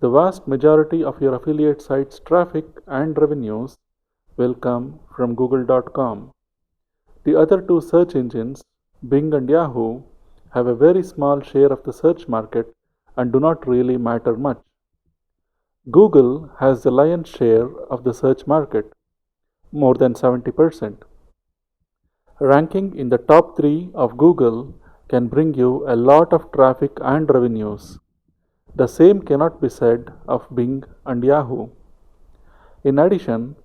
The vast majority of your affiliate site's traffic and revenues will come from Google.com. The other two search engines, Bing and Yahoo, have a very small share of the search market and do not really matter much. Google has the lion's share of the search market, more than 70%. Ranking in the top 3 of Google can bring you a lot of traffic and revenues. The same cannot be said of Bing and Yahoo. In addition,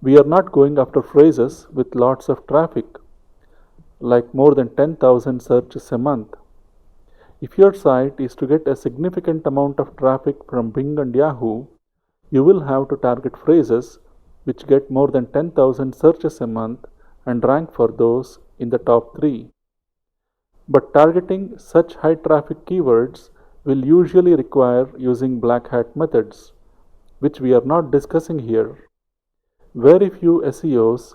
we are not going after phrases with lots of traffic, like more than 10,000 searches a month. If your site is to get a significant amount of traffic from Bing and Yahoo, you will have to target phrases which get more than 10,000 searches a month and rank for those in the top 3. But targeting such high traffic keywords will usually require using black hat methods, which we are not discussing here. Very few SEOs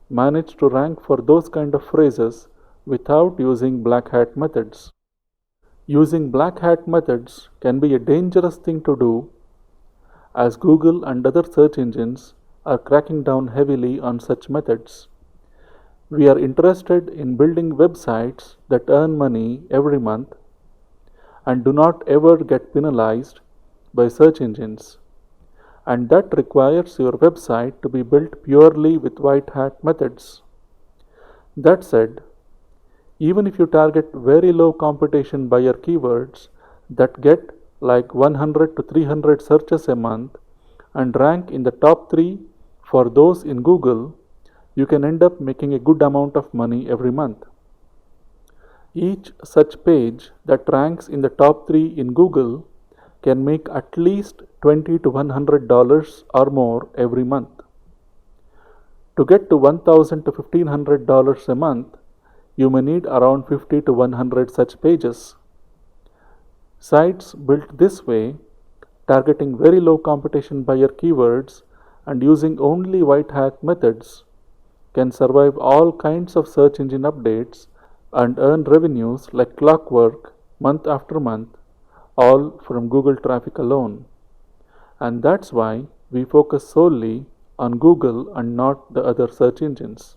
manage to rank for those kind of phrases without using black hat methods. Using black hat methods can be a dangerous thing to do, as Google and other search engines are cracking down heavily on such methods. We are interested in building websites that earn money every month and do not ever get penalized by search engines. And that requires your website to be built purely with white hat methods. That said, even if you target very low competition buyer keywords that get like 100 to 300 searches a month and rank in the top 3 for those in Google, you can end up making a good amount of money every month. Each such page that ranks in the top 3 in Google can make at least $20 to $100 or more every month. To get to $1,000 to $1,500 a month, you may need around 50 to 100 such pages. Sites built this way, targeting very low competition buyer keywords and using only white hat methods, can survive all kinds of search engine updates and earn revenues like clockwork month after month, all from Google traffic alone. And that's why we focus solely on Google and not the other search engines.